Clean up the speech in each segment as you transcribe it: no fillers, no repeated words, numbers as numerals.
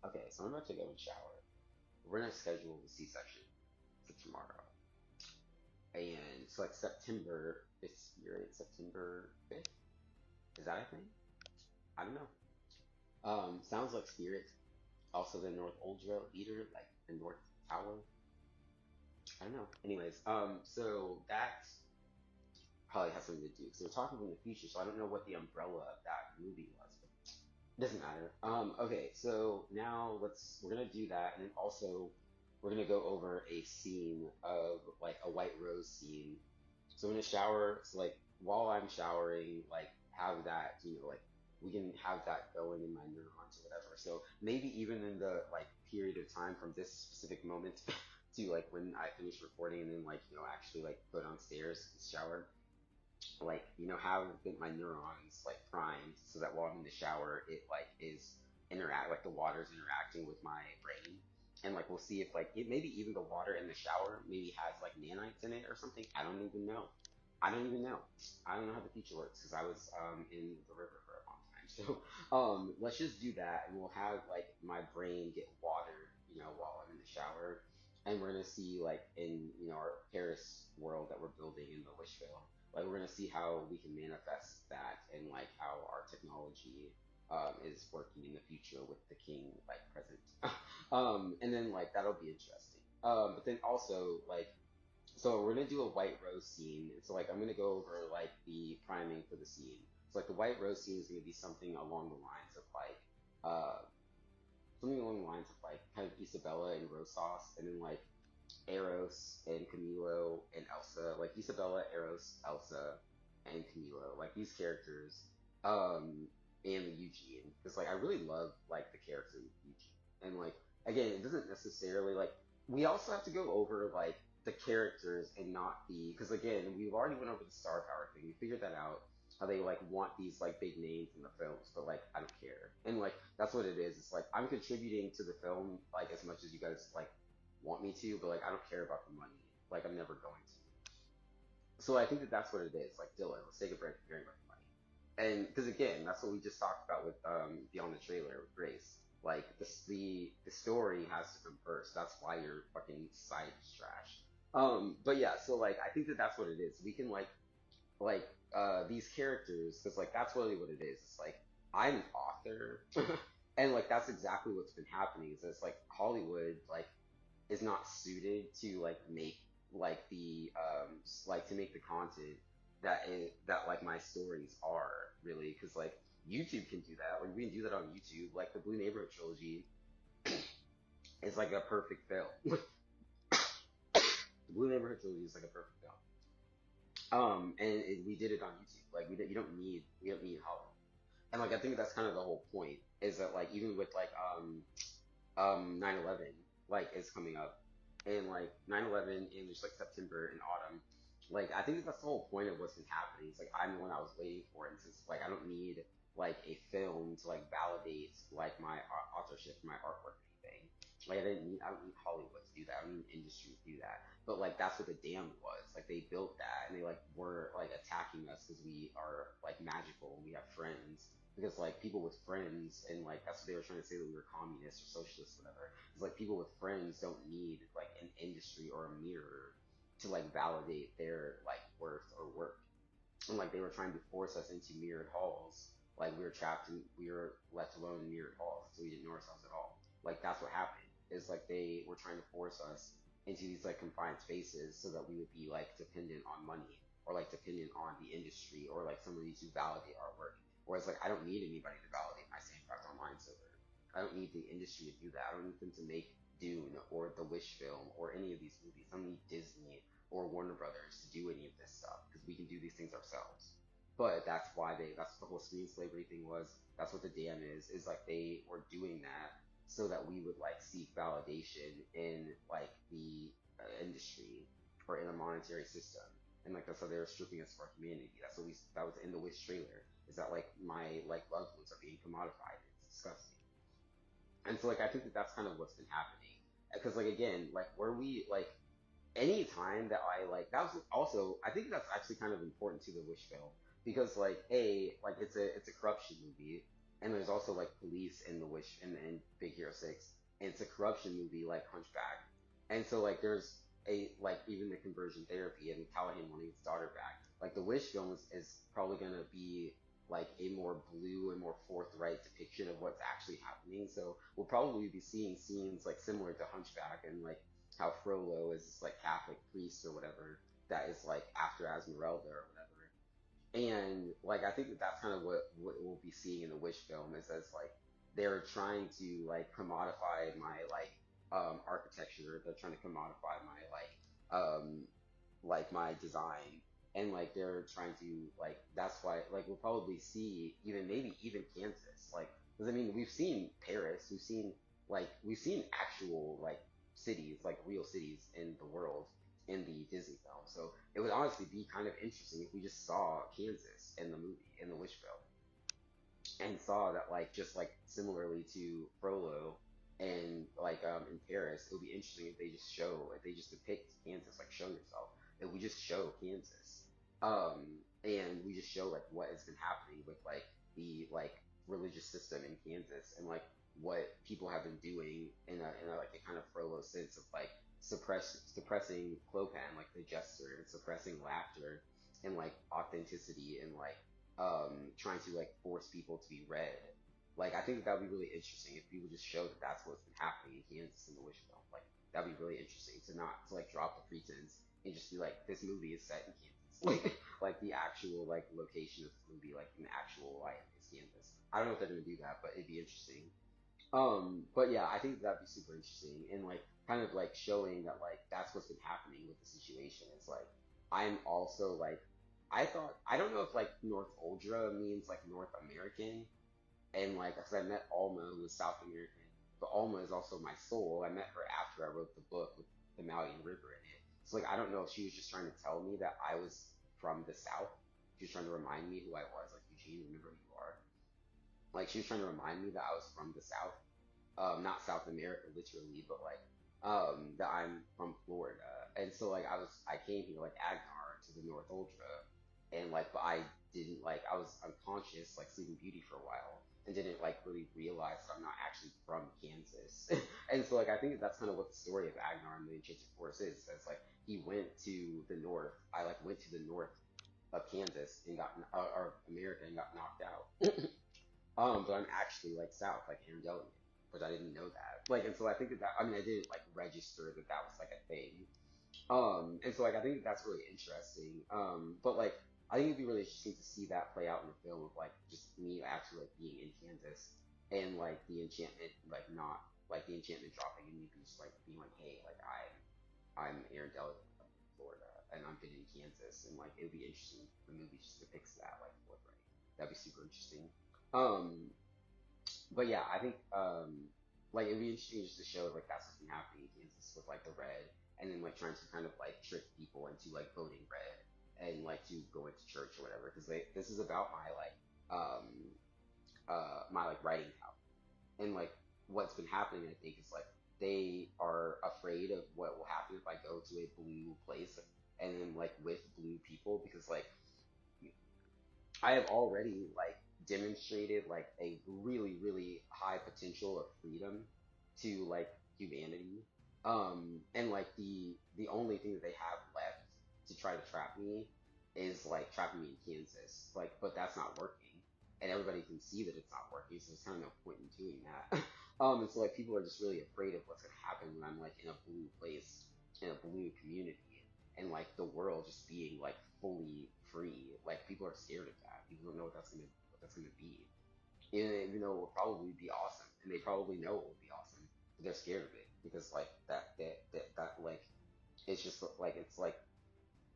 Okay, so I'm about to go and shower. We're gonna schedule the C-section for tomorrow. And so like September this year, it's September 5th. Is that a thing? I don't know. Sounds like Spirit. Also the North Uldra leader, like the North Tower. I don't know. Anyways, so that probably has something to do because we're talking from the future, so I don't know what the umbrella of that movie was, but it doesn't matter. Okay, so now we're gonna do that, and then also we're gonna go over a scene of like a White Rose scene. So in a shower, so like while I'm showering, like have that, like we can have that going in my neurons or whatever. So maybe even in the like period of time from this specific moment to like when I finish recording and then like, actually like go downstairs and shower, like have my neurons like primed so that while I'm in the shower it like is interact like the water's interacting with my brain, and like we'll see if like it maybe even the water in the shower maybe has like nanites in it or something. I don't even know. I don't know how the future works because I was in the river for a long time. So let's just do that, and we'll have like my brain get watered, while I'm in the shower, and we're gonna see like in our Paris world that we're building in the Wishville, like we're gonna see how we can manifest that and like how our technology is working in the future with the king like present. And then like that'll be interesting. But then also like so we're gonna do a white rose scene. So like I'm gonna go over like the priming for the scene. So like the white rose scene is gonna be something along the lines of like uh kind of Isabella and Rosas, and then like Eros and Camilo and Elsa, like Isabella, Eros, Elsa, and Camilo, like these characters, and Eugene, because like I really love like the character of Eugene, and like again, it doesn't necessarily like we also have to go over like the characters and not the because again we've already went over the star power thing, we figured that out. How they like want these like big names in the films, but like I don't care, and like that's what it is. It's like I'm contributing to the film like as much as you guys like want me to, but like I don't care about the money. Like I'm never going to. So I think that that's what it is. Like Dylan, let's take a break from caring about the money. And because again, that's what we just talked about with Beyond the Trailer with Grace. Like the story has to come first. That's why your fucking site is trash. But yeah, so like I think that that's what it is. We can these characters because like that's really what it is. It's like I'm an author, and like that's exactly what's been happening. Is it's like Hollywood like is not suited to like make like the like to make the content that like my stories are really, because like YouTube can do that. Like we can do that on YouTube. Like the Blue Neighborhood trilogy is like a perfect film. The Blue Neighborhood trilogy is like a perfect film. We did it on YouTube. Like we don't need Hollywood. And like I think that's kind of the whole point is that like even with like 9/11 like is coming up, and like 9/11 in just like September and autumn, like I think that's the whole point of what's been happening. It's like I'm the one I was waiting for, and since like I don't need like a film to like validate like my authorship, my artwork, or anything. Like I don't need Hollywood to do that. I don't need industry to do that. But like that's what the dam was. Like they built that, and they like were like attacking us because we are like magical and we have friends. Because like people with friends, and like that's what they were trying to say, that we were communists or socialists, whatever. It's like people with friends don't need like an industry or a mirror to like validate their like worth or work. And like they were trying to force us into mirrored halls. Like we were trapped and we were left alone in mirrored halls, so we didn't know ourselves at all. Like that's what happened. Is like they were trying to force us into these like confined spaces so that we would be like dependent on money or like dependent on the industry or like somebody to validate our work. Whereas like I don't need anybody to validate my Sandcraft Online server. I don't need the industry to do that. I don't need them to make Dune or the Wish film or any of these movies. I don't need Disney or Warner Brothers to do any of this stuff because we can do these things ourselves. But that's what the whole screen slavery thing was. That's what the dam is like they were doing that so that we would like seek validation in like the industry or in a monetary system. And like that's how they were stripping us of our humanity. That was in the Wish trailer. Is that like my like loved ones are being commodified? It's disgusting. And so like I think that that's kind of what's been happening. Because like again, like were we like any time that I like that was also I think that's actually kind of important to the Wish film because like a like it's a corruption movie, and there's also like police in the Wish in Big Hero 6, and it's a corruption movie like Hunchback, and so like there's a like even the conversion therapy and Callahan wanting his daughter back. Like the Wish film is probably gonna be like a more blue and more forthright depiction of what's actually happening. So we'll probably be seeing scenes like similar to Hunchback and like how Frollo is this like Catholic priest or whatever that is like after Esmeralda or whatever. And like I think that that's kind of what we'll be seeing in the Wish film is as like they're trying to like commodify my architecture. They're trying to commodify my like my design, and like they're trying to like that's why like we'll probably see even maybe even Kansas like because I mean we've seen Paris, we've seen actual like cities like real cities in the world in the Disney film. So it would honestly be kind of interesting if we just saw Kansas in the movie in the Wish film and saw that like just like similarly to Frollo and in Paris, it would be interesting if they just show if they just depict Kansas like show yourself. If we just show Kansas. And we just show like what has been happening with like the like religious system in Kansas and like what people have been doing in a like a kind of Frollo sense of like suppressing Clopan, like the jester, and suppressing laughter and like authenticity and like trying to like force people to be read. Like I think that would be really interesting if people just show that that's what's been happening in Kansas in the Wish film. Like that'd be really interesting to not to like drop the pretense and just be like this movie is set in Kansas. Like the actual like location of this movie, like in actual like is Kansas. I don't know if they're gonna do that, but it'd be interesting. But yeah, I think that'd be super interesting and like kind of like showing that like that's what's been happening with the situation. It's like I'm also like I thought I don't know if like North Uldra means like North American and like because I met Alma who was South American, but Alma is also my soul. I met her after I wrote the book with the Malian River in it. So like I don't know if she was just trying to tell me that I was from the South. She was trying to remind me who I was, like Eugene, remember who you are. Like she was trying to remind me that I was from the South, not South America literally, but like that I'm from Florida. And so like I came here like Agnar to the North Ultra, and like but I didn't like I was unconscious like Sleeping Beauty for a while and didn't like really realize that I'm not actually from Kansas. And so like I think that's kind of what the story of Agnar and the Enchanted Forest is. It's like he went to the north. I like went to the north of Kansas and got or America and got knocked out. But I'm actually like South, like Aaron Delian, but I didn't know that. Like, and so I think that I mean I didn't like register that that was like a thing. And so like I think that that's really interesting. But like I think it'd be really interesting to see that play out in the film of like just me actually like being in Kansas and like the enchantment like not like the enchantment dropping and me just like being like, hey, like I'm Aaron Delian from Florida and I've been in Kansas and like it would be interesting if the movie just depicts that like forthright. That'd be super interesting. Um, but yeah, I think like it'd be interesting just to show like that's what's been happening in Kansas with like the red, and then like trying to kind of like trick people into like voting red and like to go into church or whatever because they this is about um my like writing power and like what's been happening I think is like they are afraid of what will happen if I go to a blue place and then like with blue people because like I have already like demonstrated like a really, really high potential of freedom to like humanity. And like the only thing that they have left to try to trap me is like trapping me in Kansas. Like, but that's not working. And everybody can see that it's not working, so there's kind of no point in doing that. And so like people are just really afraid of what's gonna happen when I'm like in a blue place, in a blue community and like the world just being like fully free. Like people are scared of that. People don't know what that's gonna be. And even though it will probably be awesome, and they probably know it will be awesome, but they're scared of it because like that like it's just like it's like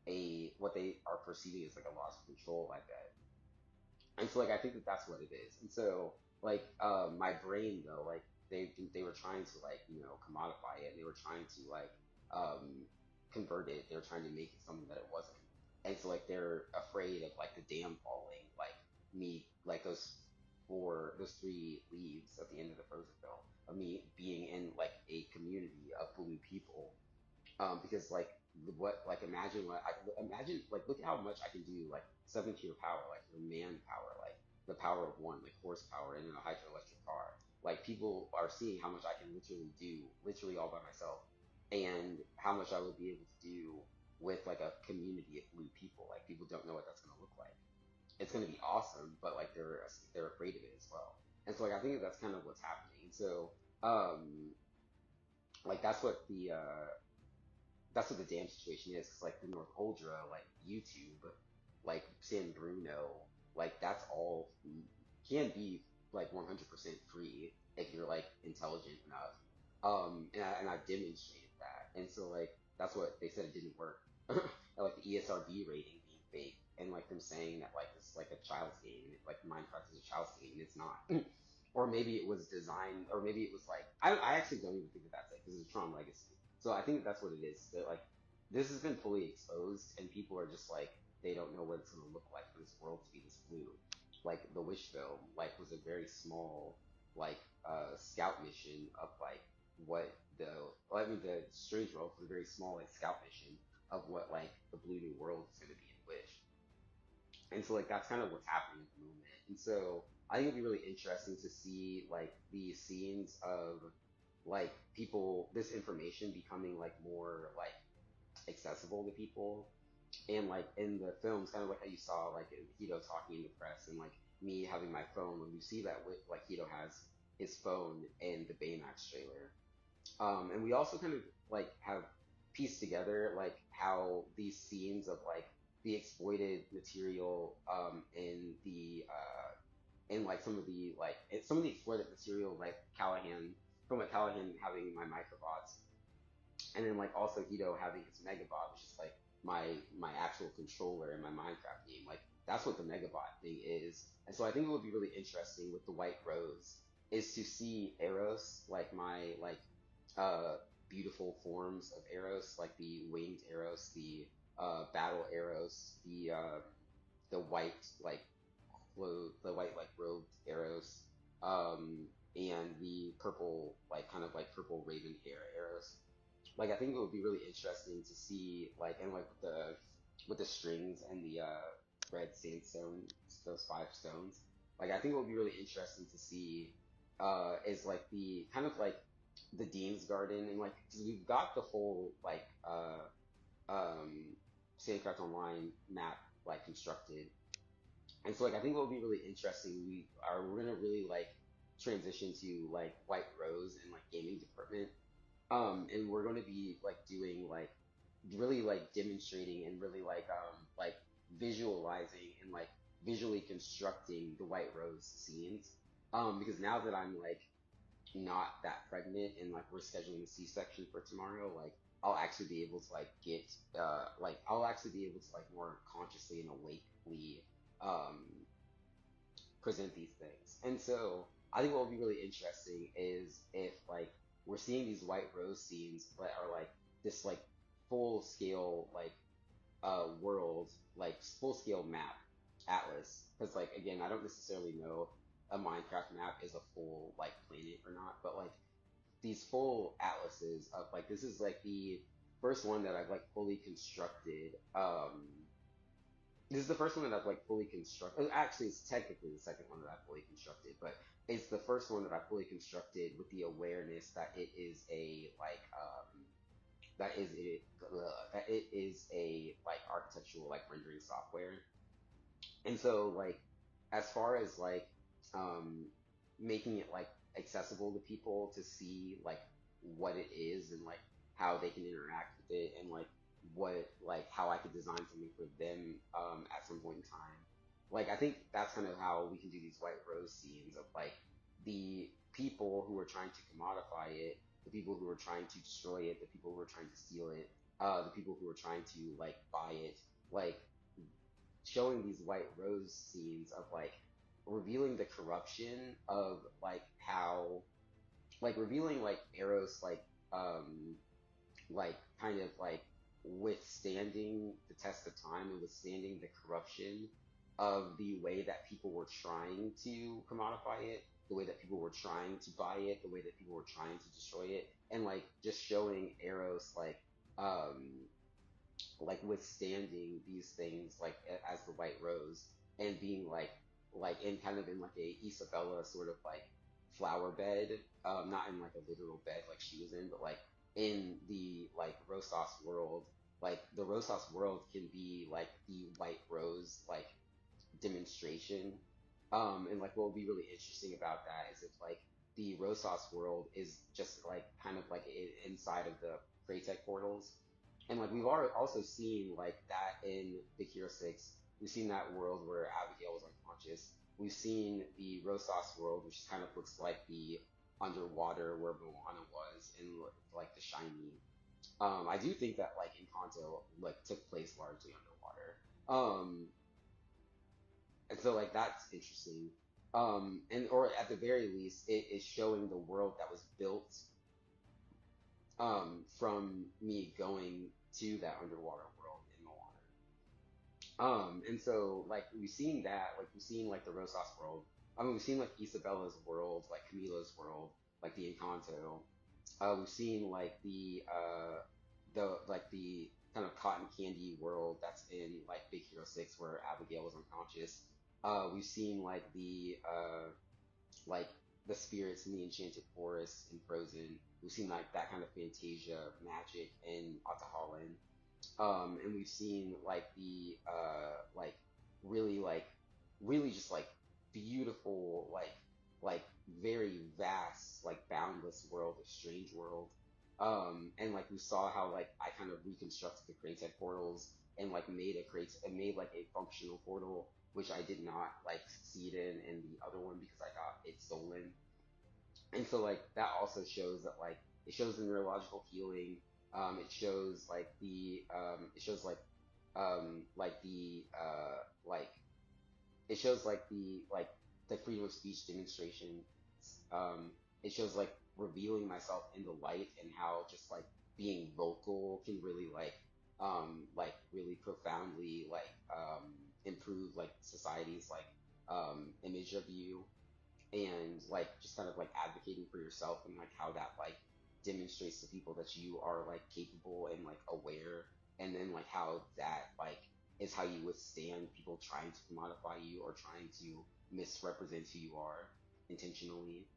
a what they are perceiving as like a loss of control. I bet. And so like I think that that's what it is. And so like my brain though like they were trying to like commodify it. And they were trying to like um convert it. They were trying to make it something that it wasn't. And so like they're afraid of like the dam falling, like me like those three leaves at the end of the Frozen film of me being in like a community of blue people because like what like imagine what I imagine like look at how much I can do like 7 tier power like your manpower like the power of one, like horsepower in a hydroelectric car. Like people are seeing how much I can literally do, literally all by myself, and how much I would be able to do with like a community of blue people. Like people don't know what that's gonna look like. It's gonna be awesome, but like they're afraid of it as well. And so like I think that's kind of what's happening. So um like that's what the dam situation is. 'Cause, like the North Ultra, like YouTube, like San Bruno, like that's all can be like 100% free if you're like intelligent enough. And I've demonstrated that. And so like that's what they said it didn't work. And, like the ESRB rating being fake, and like them saying that like it's like a child's game, and like Minecraft is a child's game, and it's not. Or maybe it was designed, or maybe it was like I actually don't even think that that's it because it's Tron Legacy. So I think that's what it is. That like this has been fully exposed, and people are just like they don't know what it's going to look like for this world to be this blue. Like the Wish film, like was a very small like scout mission of like what the well, I mean the Strange World was a very small like scout mission of what like the Blue New World is going to be in Wish. And so like that's kind of what's happening at the moment. And so I think it'd be really interesting to see like the scenes of like people this information becoming like more like accessible to people. And like in the films, kind of like how you saw like Hito talking in the press, and like me having my phone, when you see that with like Hito has his phone in the Baymax trailer. And we also kind of like have pieced together like how these scenes of like the exploited material in like some of the some of the exploited material like Callahan from like Callahan having my microbots, and then like also Hito having his Megabot, which is like my actual controller in my Minecraft game. Like that's what the Megabot thing is. And so I think it would be really interesting with the White Rose is to see Eros, like my like uh beautiful forms of Eros, like the winged Eros, the battle Eros, the white like the white like robed Eros, and the purple like kind of like purple raven hair Eros. Like I think it would be really interesting to see like and like with the strings and the red sandstone, those five stones. Like I think it would be really interesting to see is like the kind of like the Dean's Garden, and like because we've got the whole like um Sandcraft Online map like constructed. And so like I think what would be really interesting, we're gonna really like transition to like White Rose and like gaming department. And we're gonna be like doing like really like demonstrating and really like visualizing and like visually constructing the White Rose scenes. Because now that I'm like not that pregnant and like we're scheduling a C-section for tomorrow, like I'll actually be able to like get like I'll actually be able to like more consciously and awakely um present these things. And so I think what will be really interesting is if like we're seeing these White Rose scenes that are like this like full scale like world, like full scale map atlas. Because like again, I don't necessarily know a Minecraft map is a full like planet or not, but like these full atlases of like this is like the first one that I've like fully constructed. This is the first one that I've like fully constructed. Actually, it's technically the second one that I've fully constructed, but it's the first one that I fully constructed with the awareness that it is a like that it is a like architectural like rendering software. And so like as far as like um making it like accessible to people to see like what it is and like how they can interact with it, and like how I could design something for them at some point in time. Like I think that's kind of how we can do these White Rose scenes of like the people who are trying to commodify it, the people who are trying to destroy it, the people who are trying to steal it, the people who are trying to like buy it, like showing these White Rose scenes of like revealing the corruption of like how like revealing like Eros um like kind of like withstanding the test of time and withstanding the corruption of the way that people were trying to commodify it, the way that people were trying to buy it, the way that people were trying to destroy it, and like just showing Eros like withstanding these things like as the White Rose, and being like in kind of in like a Isabella sort of like flower bed, not in like a literal bed like she was in, but like in the like Rosas world, like the Rosas world can be like the white rose like demonstration. And like what would be really interesting about that is if like the Rosas world is just like kind of like inside of the Kraytech portals. And like we've already also seen like that in Big Hero 6. We've seen that world where Abigail was unconscious. We've seen the Rosas world, which kind of looks like the underwater where Moana was in like the shiny. I do think that like Encanto like took place largely underwater. And so like that's interesting. And or at the very least, it is showing the world that was built from me going to that underwater world in Moana. And so like we've seen that, like we've seen like the Rosas world. I mean, we've seen like Isabella's world, like Camila's world, like the Encanto. We've seen like the like the kind of cotton candy world that's in like Big Hero 6 where Abigail was unconscious. We've seen like the spirits in the Enchanted Forest in Frozen. We've seen like that kind of Fantasia magic in Atahalan. And we've seen like the really like really just like beautiful like very vast like boundless world of Strange World. And like we saw how like I kind of reconstructed the Kraytech portals and like made like a functional portal which I did not like succeed in the other one because I got it stolen. And so like that also shows that like it shows the neurological healing. It shows it shows like the like it shows like the freedom of speech demonstration. It shows like revealing myself in the light and how just like being vocal can really like really profoundly improve like society's image of you and like just kind of like advocating for yourself and like how that like demonstrates to people that you are like capable and like aware and then like how that like is how you withstand people trying to commodify you or trying to misrepresent who you are intentionally.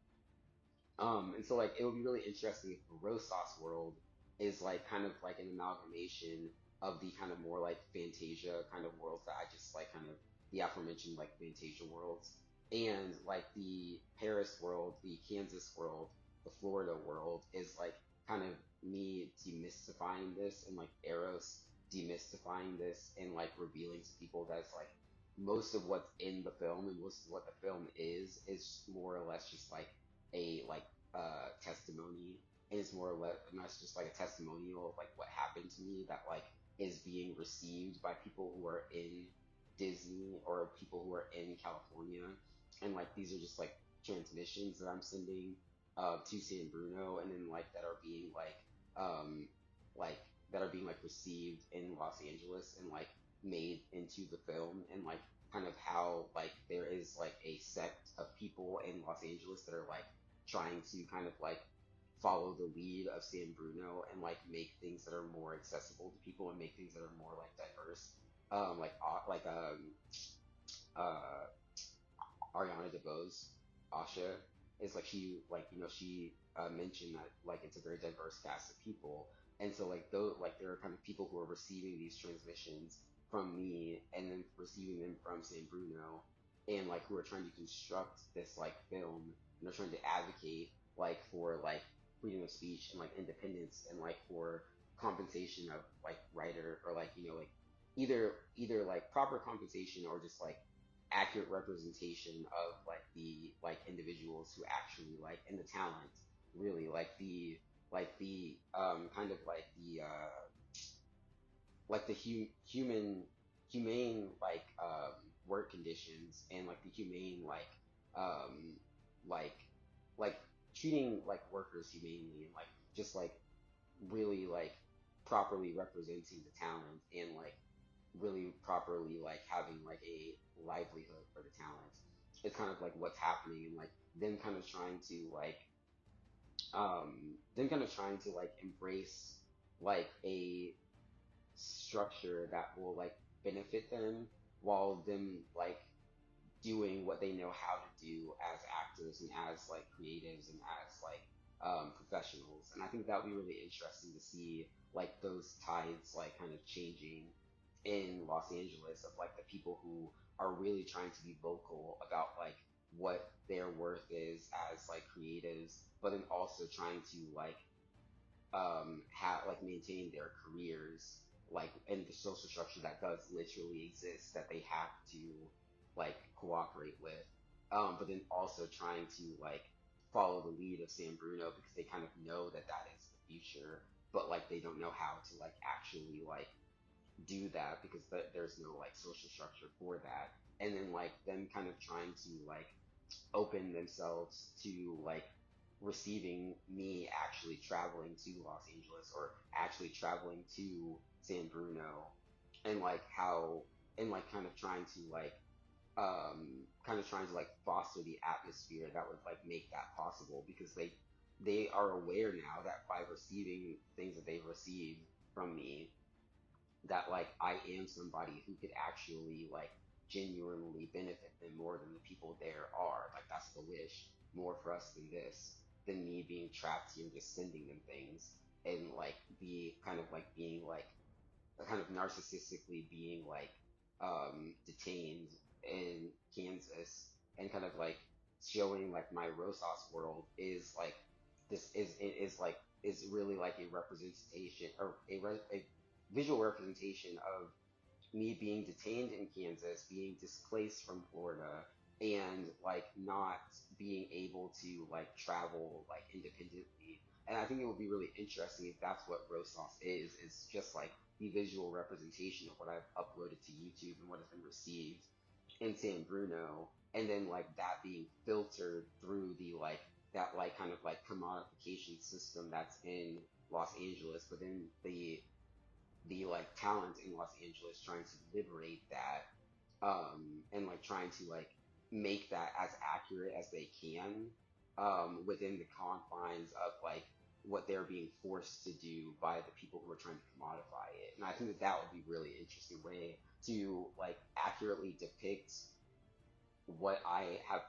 And so like it would be really interesting if the Rosas world is like kind of like an amalgamation of the kind of more like Fantasia kind of worlds that I just like kind of the aforementioned like Fantasia worlds and like the Paris world, the Kansas world, the Florida world is like kind of me demystifying this and like Eros demystifying this and like revealing to people that it's like most of what's in the film and most of what the film is more or less just like a testimony and it's more or less just like a testimonial of like what happened to me that like is being received by people who are in Disney or people who are in California and like these are just like transmissions that I'm sending to San Bruno and then like that are being um like that are being like received in Los Angeles and like made into the film and like kind of how like there is like a sect of people in Los Angeles that are like trying to kind of like follow the lead of San Bruno and like make things that are more accessible to people and make things that are more like diverse. Like uh Ariana DeBose, Asha is like she like she mentioned that like it's a very diverse cast of people, and so like those like there are kind of people who are receiving these transmissions from me and then receiving them from San Bruno, and like who are trying to construct this like film and they're trying to advocate like for like freedom of speech and like independence and like for compensation of like writer or like like either like proper compensation or just like accurate representation of like the like individuals who actually like and the talent really like the kind of like the humane work conditions and like the humane um like like treating like workers humanely and like just like really like properly representing the talent and like really properly like having like a livelihood for the talent. It's kind of like what's happening and like them kind of trying to them kind of trying to like embrace like a structure that will like benefit them while them like doing what they know how to do as actors and as like creatives and as like professionals. And I think that would be really interesting to see like those tides like kind of changing in Los Angeles of like the people who are really trying to be vocal about like what their worth is as like creatives, but then also trying to like have like maintain their careers like in the social structure that does literally exist that they have to like cooperate with, but then also trying to like follow the lead of San Bruno because they kind of know that that is the future, but like they don't know how to like actually like do that because there's no like social structure for that, and then like them kind of trying to like open themselves to like receiving me actually traveling to Los Angeles or actually traveling to San Bruno, and like how and like kind of trying to like foster the atmosphere that would like make that possible because they are aware now that by receiving things that they've received from me that like I am somebody who could actually like genuinely benefit them more than the people there are. Like that's the wish more for us than this, than me being trapped here and just sending them things and like be kind of like being like kind of narcissistically being like detained in Kansas and kind of like showing like my Rosas world is like this is like is really like a representation or a visual representation of me being detained in Kansas, being displaced from Florida, and like not being able to like travel like independently. And I think it would be really interesting if that's what Rosas is. It's just like the visual representation of what I've uploaded to YouTube and what has been received in San Bruno, and then like that being filtered through the like that like kind of like commodification system that's in Los Angeles, but then the like talent in Los Angeles trying to liberate that and like trying to like make that as accurate as they can within the confines of like what they're being forced to do by the people who are trying to commodify it. And I think that that would be really interesting way to like accurately depict what I have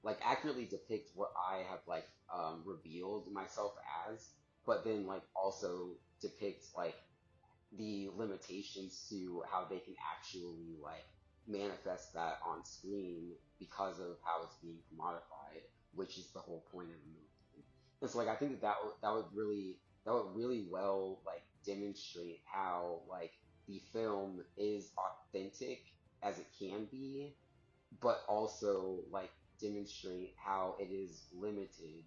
like accurately depict what I have like revealed myself as, but then like also depict like the limitations to how they can actually like manifest that on screen because of how it's being commodified, which is the whole point of the movie. And so like I think that that would really well like demonstrate how like the film is authentic as it can be, but also like demonstrate how it is limited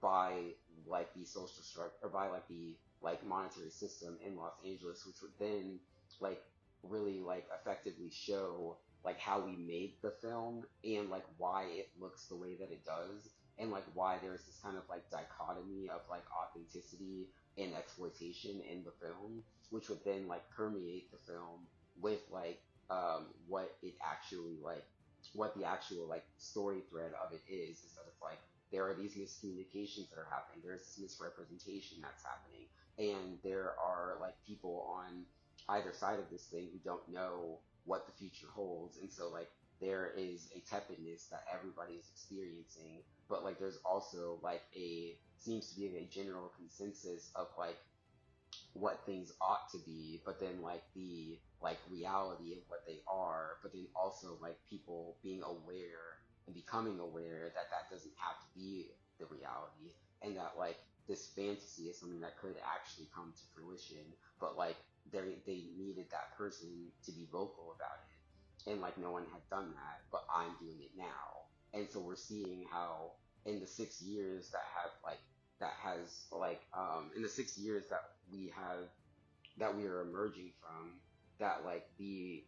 by like the social structure or by like the like monetary system in Los Angeles, which would then like really like effectively show like how we made the film and like why it looks the way that it does and like why there's this kind of like dichotomy of like authenticity and exploitation in the film, which would then like permeate the film with like what it actually like what the actual like story thread of it is that it's like there are these miscommunications that are happening, there's this misrepresentation that's happening, and there are like people on either side of this thing who don't know what the future holds, and so like there is a tepidness that everybody is experiencing, but like there's also like a seems to be a general consensus of like what things ought to be, but then like the like reality of what they are, but then also like people being aware and becoming aware that that doesn't have to be the reality, and that like this fantasy is something that could actually come to fruition, but like they needed that person to be vocal about it, and like no one had done that, but I'm doing it now, and so we're seeing how in the 6 years that have like that has like in the 6 years that we are emerging from, that like the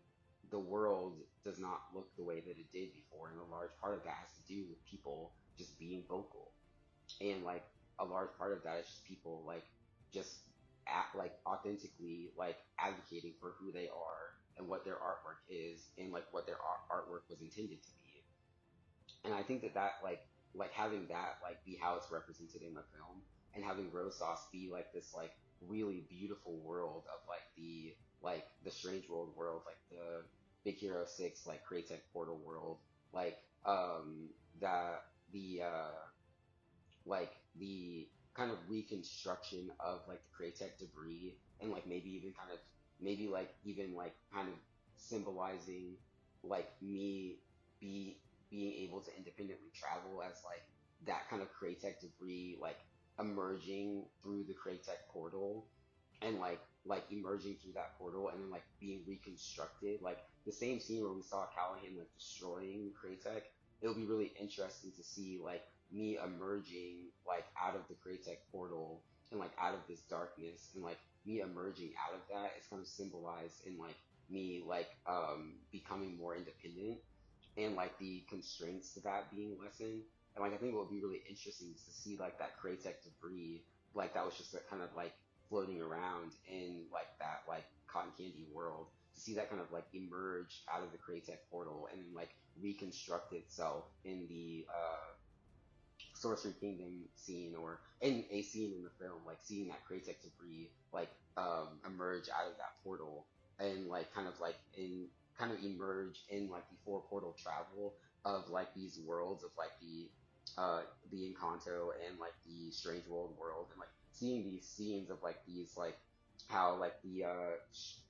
world does not look the way that it did before, and a large part of that has to do with people just being vocal, and like a large part of that is just people like just like authentically like advocating for who they are and what their artwork is and like what their artwork was intended to be. And I think that like having that like be how it's represented in the film, and having Rosas be like this like really beautiful world of like the strange world, like Big Hero 6 like Crytek Portal world, like um that the like the kind of reconstruction of like the Crytek debris and like maybe even kind of maybe like even like kind of symbolizing like me be being able to independently travel as like that kind of Crytek debris like emerging through the Crytek portal and like emerging through that portal and then like being reconstructed like the same scene where we saw Callahan like destroying Crytek. It'll be really interesting to see like me emerging like out of the Crytek portal and like out of this darkness and like me emerging out of that is kind of symbolized in like me like becoming more independent and like the constraints to that being lessened. And like I think what would be really interesting is to see like that Crytek debris, like that was just like, kind of like floating around in like that like cotton candy world, to see that kind of like emerge out of the Crytek portal and then like reconstruct itself in the Sorcery Kingdom scene or in a scene in the film, like seeing that Crytek debris like emerge out of that portal and like kind of emerge in like the four portal travel of like these worlds of like the Encanto and like the Strange World and like seeing these scenes of like these like how like the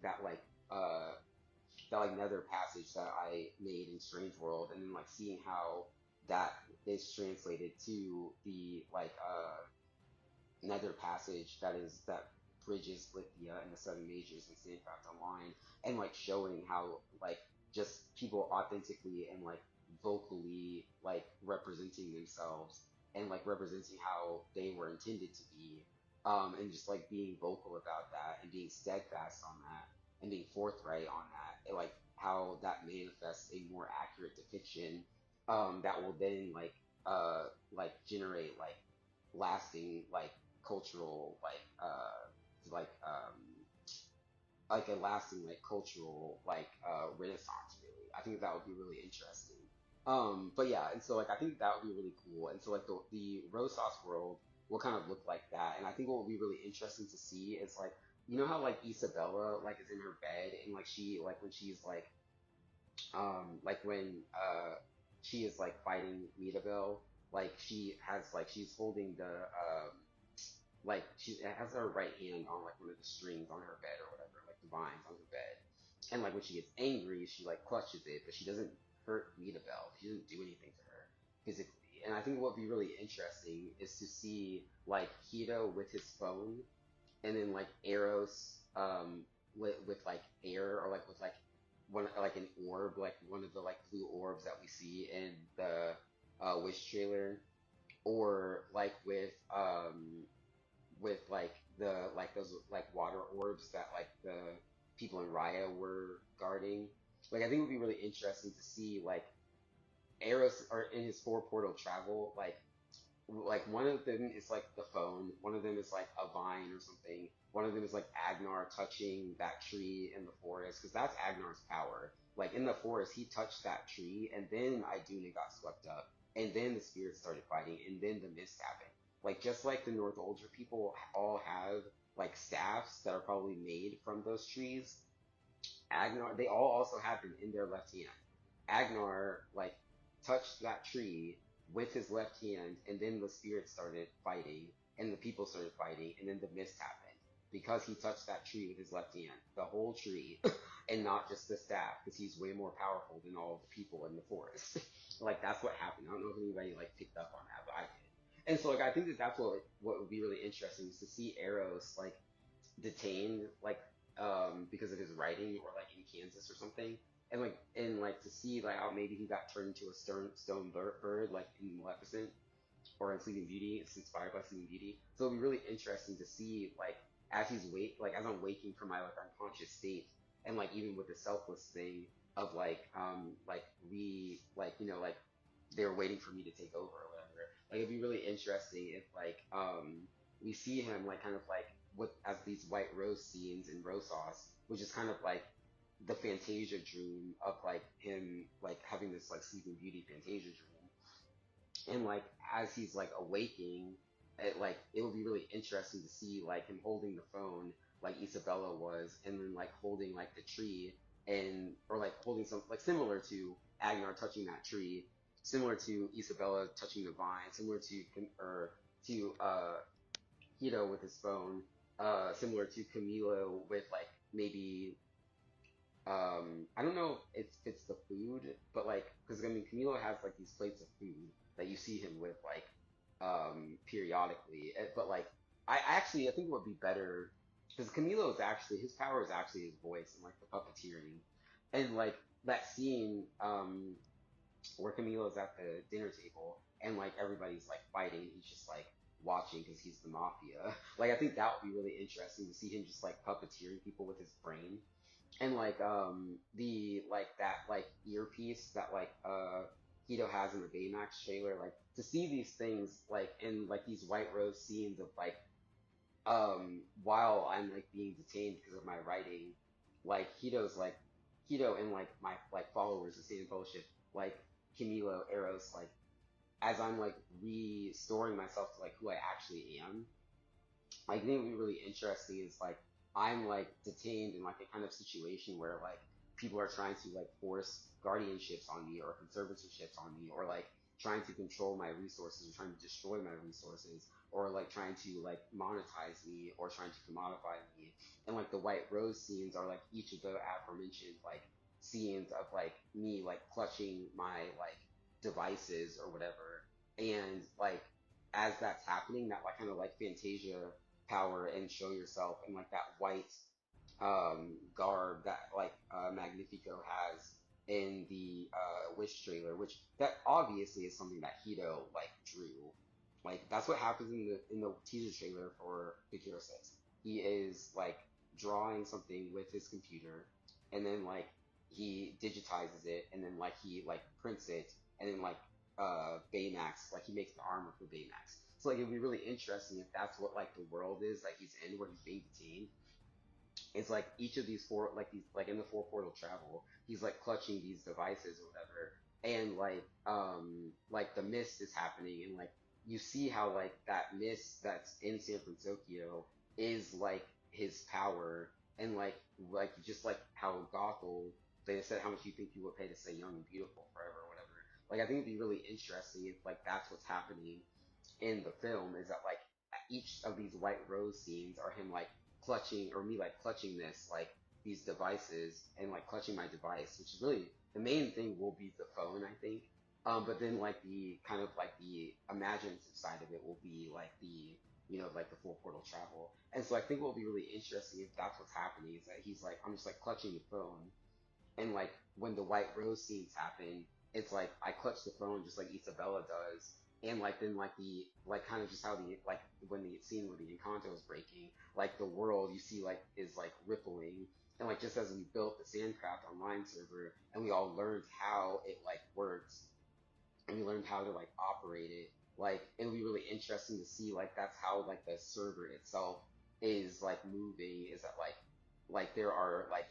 that that like nether passage that I made in Strange World, and then like seeing how that is translated to the like nether passage that bridges Lithia and the Seven Majors and Sandcraft Online, and like showing how like just people authentically and like vocally like representing themselves and like representing how they were intended to be, and just like being vocal about that and being steadfast on that and being forthright on that, and like how that manifests a more accurate depiction, that will then like generate lasting cultural like a lasting cultural renaissance really. I think that would be really interesting. But yeah, and so like I think that would be really cool. And so like the Rosas world will kind of look like that. And I think what would be really interesting to see is like you know how like Isabella like is in her bed and like she like when she's like when she is like fighting Mirabelle, like she has like she's holding the like she has her right hand on like one of the strings on her bed or whatever, like the vines on her bed. And like when she gets angry, she like clutches it, but she doesn't hurt Mirabelle. She doesn't do anything to her physically. And I think what would be really interesting is to see like Hito with his phone, and then like Eros with like air or like with like one like an orb, like one of the like blue orbs that we see in the Wish trailer, or like with like the like those like water orbs that like the people in Raya were guarding. Like I think it would be really interesting to see like Eros or in his four portal travel, like one of them is like the phone, one of them is like a vine or something, one of them is like Agnar touching that tree in the forest, because that's Agnar's power. Like in the forest, he touched that tree, and then Iduna got swept up, and then the spirits started fighting, and then the mist happened. Like just like the North Ultra people all have like staffs that are probably made from those trees, Agnar, they all also have them in their left hand. Agnar, like, touched that tree with his left hand, and then the spirits started fighting, and the people started fighting, and then the mist happened. Because he touched that tree with his left hand, the whole tree, and not just the staff, because he's way more powerful than all of the people in the forest. Like, that's what happened. I don't know if anybody, like, picked up on that, but I did. And so, like, I think that that's what would be really interesting is to see Eros, like, detained because of his writing or like in Kansas or something. And to see like how maybe he got turned into a stone bird like in Maleficent or in Sleeping Beauty. It's inspired by Sleeping Beauty. So it'll be really interesting to see like as I'm waking from my like unconscious state, and like even with the selfless thing of like they're waiting for me to take over or whatever. Like it'd be really interesting if we see him like kind of like with as these white rose scenes in Rosas, which is kind of like the Fantasia dream of like him like having this like Sleeping Beauty Fantasia dream, and like as he's like awaking, it would be really interesting to see like him holding the phone like Isabella was, and then like holding like the tree, and or like holding some like similar to Agnar touching that tree, similar to Isabella touching the vine, similar to or to Hito with his phone, similar to Camilo with like maybe I don't know if it's the food, but like because I mean Camilo has like these plates of food that you see him with like periodically, but like I actually I think it would be better because Camilo is actually his power is actually his voice and like the puppeteering, and like that scene where Camilo's at the dinner table and like everybody's like fighting, he's just like watching because he's the mafia. Like I think that would be really interesting to see him just like puppeteering people with his brain and like the like that like earpiece that like Hito has in the Baymax trailer, like to see these things like in like these White Rose scenes of like while I'm like being detained because of my writing, like Hito and like my like followers of Satan Fellowship, like Camilo, Eros, like as I'm like restoring myself to like who I actually am, I think it would be really interesting is like I'm like detained in like a kind of situation where like people are trying to like force guardianships on me or conservatorships on me or like trying to control my resources or trying to destroy my resources or like trying to like monetize me or trying to commodify me. And like the White Rose scenes are like each of the aforementioned like scenes of like me like clutching my like devices or whatever. And like as that's happening, that like kind of like Fantasia power and show yourself in like that white garb that like Magnifico has in the Wish trailer, which that obviously is something that Hito like drew. Like that's what happens in the teaser trailer for Big Hero 6. He is like drawing something with his computer and then like he digitizes it and then like he like prints it and then like Baymax, like he makes the armor for Baymax. So like it'd be really interesting if that's what like the world is that he's in, where he's being detained. It's like each of these four, like these, like in the four portal travel, he's like clutching these devices or whatever, and like the mist is happening, and like you see how like that mist that's in San Francisco is like his power, and like just like how Gothel, they said how much you think you would pay to stay young and beautiful forever or whatever. Like I think it'd be really interesting if like that's what's happening in the film is that like each of these White Rose scenes are him like clutching or me like clutching this like these devices and like clutching my device, which is really the main thing will be the phone, I think. But then like the kind of like the imaginative side of it will be like the like the full portal travel. And so I think what will be really interesting if that's what's happening is that he's like I'm just like clutching the phone and like when the White Rose scenes happen, it's like I clutch the phone just like Isabella does, and like then like the like kind of just how the like when the scene where the Encanto is breaking, like the world you see like is like rippling, and like just as we built the Sandcraft online server and we all learned how it like works and we learned how to like operate it, like it'll be really interesting to see like that's how like the server itself is like moving is that like there are like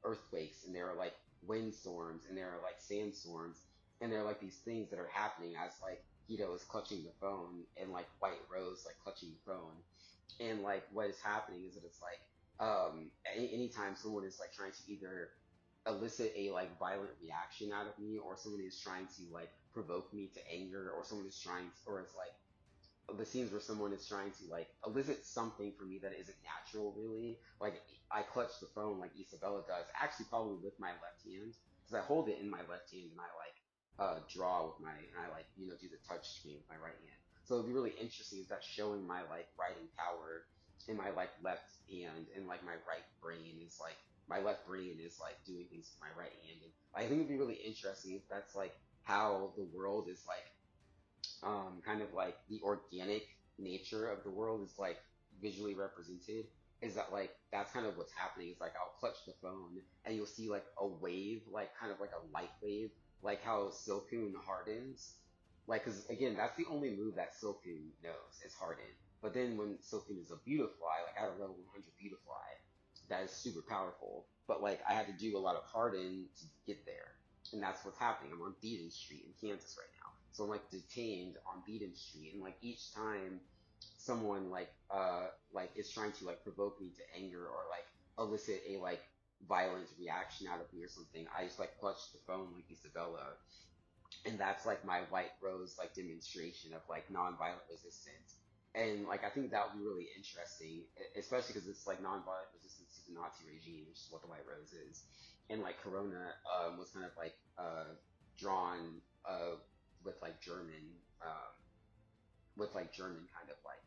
earthquakes and there are like windstorms and there are like sandstorms and there are like these things that are happening as like Hito is clutching the phone and like White Rose like clutching the phone and like what is happening is that it's like anytime someone is like trying to either elicit a like violent reaction out of me or someone is trying to like provoke me to anger or someone is trying to, or it's like the scenes where someone is trying to like elicit something from me that isn't natural really like I clutch the phone like Isabella does actually probably with my left hand because I hold it in my left hand and I like draw with my and I like do the touch screen with my right hand so it'd be really interesting is that showing my like writing power in my like left hand and like my right brain is like my left brain is like doing things with my right hand and I think it'd be really interesting if that's like how the world is like kind of like the organic nature of the world is like visually represented is that like that's kind of what's happening is like I'll clutch the phone and you'll see like a wave like kind of like a light wave like how Silcoon hardens like because again that's the only move that Silcoon knows is harden but then when Silcoon is a Beautifly like at a level 100 Beautifly that is super powerful but like I had to do a lot of harden to get there and that's what's happening I'm on Beaton Street in Kansas right now so I'm like detained on Beaton Street, and like each time someone like is trying to like provoke me to anger or like elicit a like violent reaction out of me or something, I just like clutch the phone like Isabella, and that's like my white rose like demonstration of like nonviolent resistance. And like I think that would be really interesting, especially because it's like nonviolent resistance to the Nazi regime, which is what the white rose is. And like Corona was kind of like drawn with like German German kind of like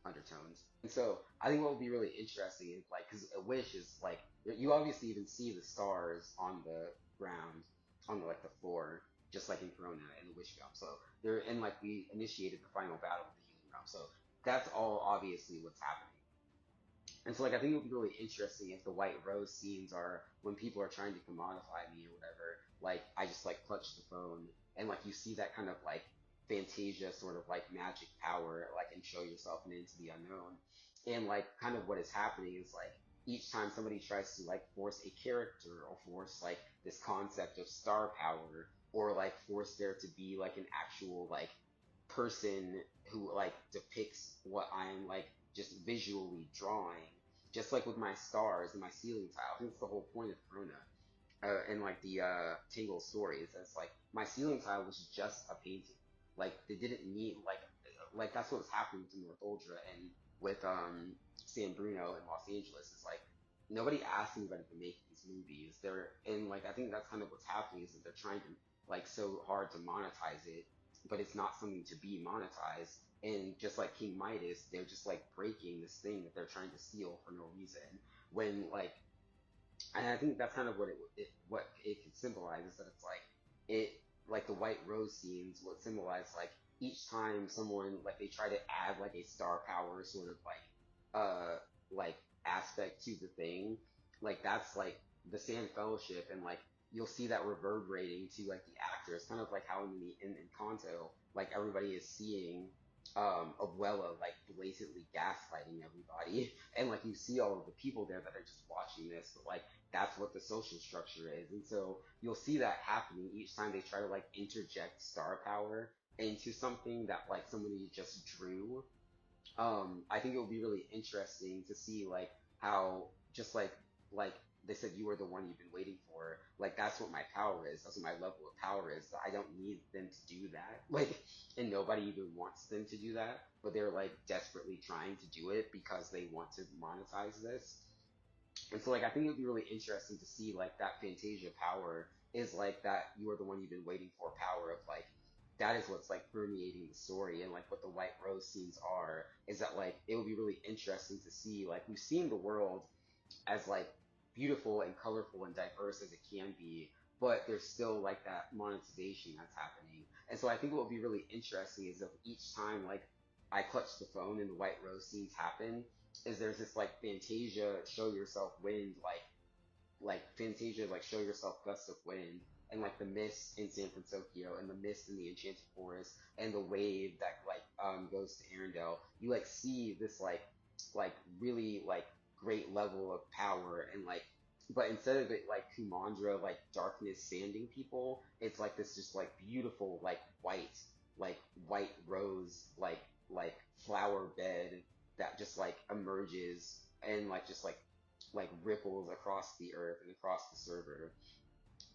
undertones. And so I think what would be really interesting is like, because a wish is like, you obviously even see the stars on the ground, on the, like the floor, just like in Corona in the Wish film. So they're in like we initiated the final battle with the healing realm. So that's all obviously what's happening. And so like I think it would be really interesting if the white rose scenes are when people are trying to commodify me or whatever, like I just like clutch the phone and like you see that kind of like Fantasia sort of like magic power, like and show yourself and into the unknown. And like kind of what is happening is like each time somebody tries to like force a character or force like this concept of star power or like force there to be like an actual like person who like depicts what I'm like just visually drawing, just like with my stars and my ceiling tile. I think that's the whole point of Corona. And like the Tingle story is that's like my ceiling tile was just a painting. Like they didn't need like that's what was happening with the North Ultra and with San Bruno in Los Angeles. It's like nobody asked anybody to make these movies. They're and like I think that's kind of what's happening is that they're trying to like so hard to monetize it, but it's not something to be monetized. And just like King Midas, they're just like breaking this thing that they're trying to steal for no reason. When like and I think that's kind of what it can symbolize is that it's like it like the white rose scenes what symbolize like each time someone like they try to add like a star power sort of like aspect to the thing, like that's like the Sand Fellowship, and like you'll see that reverberating to like the actors, kind of like how in Kanto like everybody is seeing Abuela like blatantly gaslighting everybody and like you see all of the people there that are just watching this, but like that's what the social structure is. And so you'll see that happening each time they try to like interject star power into something that like somebody just drew. I think it would be really interesting to see like how just like they said you were the one you've been waiting for. Like that's what my power is. That's what my level of power is. I don't need them to do that. Like, and nobody even wants them to do that, but they're like desperately trying to do it because they want to monetize this. And so like I think it would be really interesting to see like that Fantasia power is like that you are the one you've been waiting for power of like that is what's like permeating the story, and like what the white rose scenes are is that like it would be really interesting to see like we've seen the world as like beautiful and colorful and diverse as it can be, but there's still like that monetization that's happening. And so I think what would be really interesting is if each time like I clutch the phone and the white rose scenes happen, is there's this like Fantasia show yourself wind like Fantasia like show yourself gusts of wind and like the mist in San Francisco and the mist in the Enchanted Forest and the wave that like goes to Arendelle. You like see this like really like great level of power and like but instead of it like Kumandra like darkness sanding people, it's like this just like beautiful like white rose like flower bed that just like emerges and like just like ripples across the earth and across the server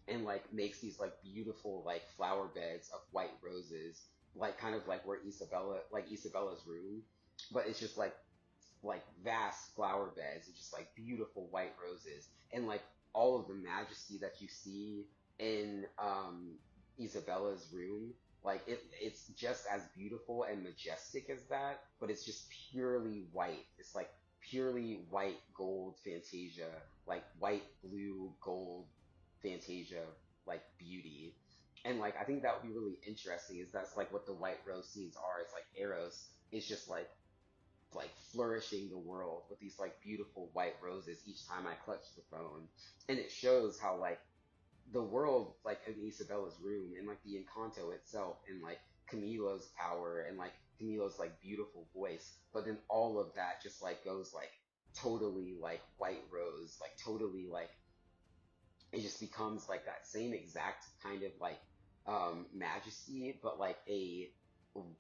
and like makes these like beautiful like flower beds of white roses, like kind of like where Isabella's room, but it's just like vast flower beds and just like beautiful white roses and like all of the majesty that you see in Isabella's room, like it's just as beautiful and majestic as that, but it's just purely white. It's like purely white gold Fantasia, like white blue gold Fantasia, like beauty. And like I think that would be really interesting is that's like what the white rose scenes are. It's like Eros is just like flourishing the world with these like beautiful white roses each time I clutch the phone. And it shows how like the world like in Isabella's room and like the Encanto itself and like Camilo's power and like Camilo's like beautiful voice, but then all of that just like goes like totally like white rose, like totally like it just becomes like that same exact kind of like majesty, but like a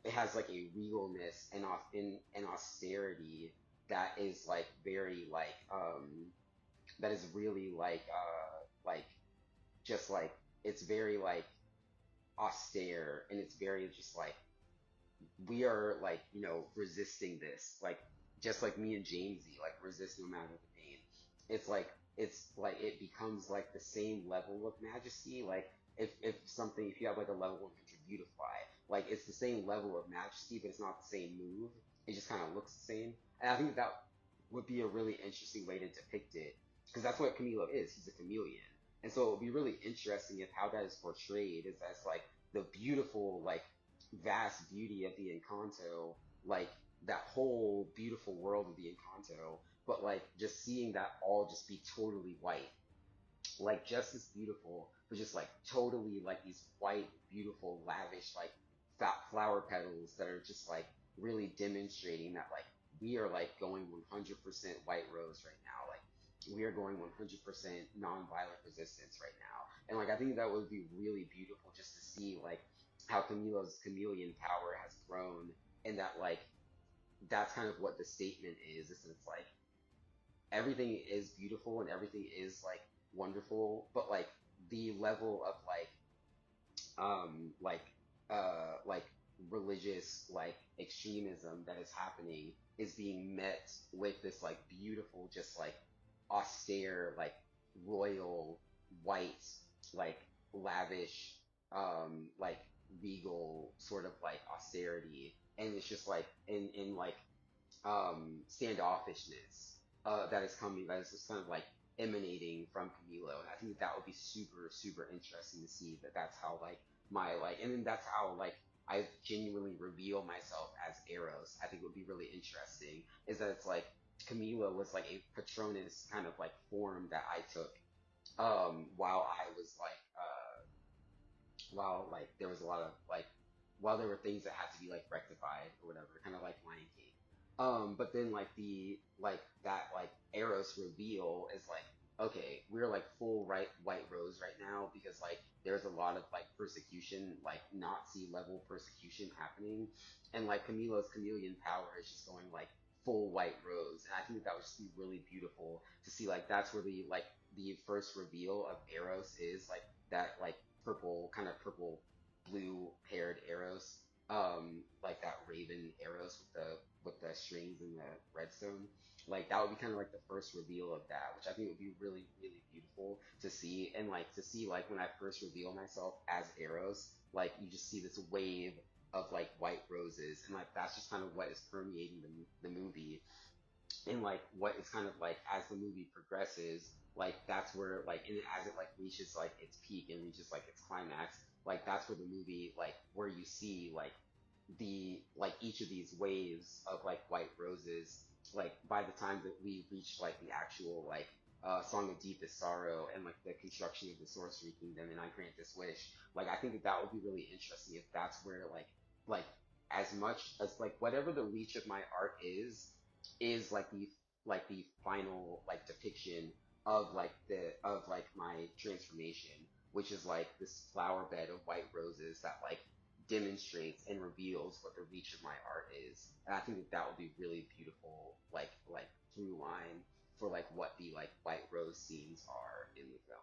it has like a regalness and in an austerity that is like very that is really like just like it's very like austere, and it's very just like we are like resisting this, like just like me and Jamesy like resist no matter the pain. It's like it becomes like the same level of majesty. Like if you have like a level 100 beautify, like it's the same level of majesty, but it's not the same move. It just kind of looks the same, and I think that would be a really interesting way to depict it, because that's what Camilo is. He's a chameleon, and so it would be really interesting if how that is portrayed is as like the beautiful like vast beauty of the Encanto, like that whole beautiful world of the Encanto, but like just seeing that all just be totally white, like just as beautiful, but just like totally like these white, beautiful, lavish, like fat flower petals that are just like really demonstrating that like we are like going 100% white rose right now. Like we are going 100% non-violent resistance right now. And like I think that would be really beautiful just to see like how Camilo's chameleon power has grown, and that like that's kind of what the statement is that it's like everything is beautiful and everything is like wonderful, but like the level of um like like religious like extremism that is happening is being met with this like beautiful, just like austere, like royal, white, like lavish, like regal sort of like austerity, and it's just like in like standoffishness that is coming, that is just kind of like emanating from Camilo. And I think that that would be super, super interesting to see that that's how like my like, and then that's how like I genuinely reveal myself as Eros. I think would be really interesting is that it's like Camilo was like a Patronus kind of like form that I took while I was like while like there was a lot of like while there were things that had to be like rectified or whatever, kind of like Lion King. But then like the like that like Eros reveal is like, okay, we're like full right white rose right now because like there's a lot of like persecution, like Nazi level persecution happening, and like Camilo's chameleon power is just going like full white rose, and I think that would just be really beautiful to see. Like that's where the first reveal of Eros is like that like purple, kind of purple blue haired Eros, like that raven Eros with the strings and the redstone. Like that would be kind of like the first reveal of that, which I think would be really, really beautiful to see. And like to see like when I first reveal myself as Eros, like you just see this wave of like white roses, and like that's just kind of what is permeating the movie. And like what it's kind of like as the movie progresses, like that's where like and as it like reaches like its peak and reaches like its climax, like that's where the movie like where you see like the like each of these waves of like white roses, like by the time that we reach like the actual like song of deepest sorrow and like the construction of the sorcery kingdom and I grant this wish, like I think that that would be really interesting if that's where like as much as like whatever the reach of my art is like the final like depiction of like the of like my transformation, which is like this flower bed of white roses that like demonstrates and reveals what the reach of my art is. And I think that that would be really beautiful, like through line for like what the like white rose scenes are in the film.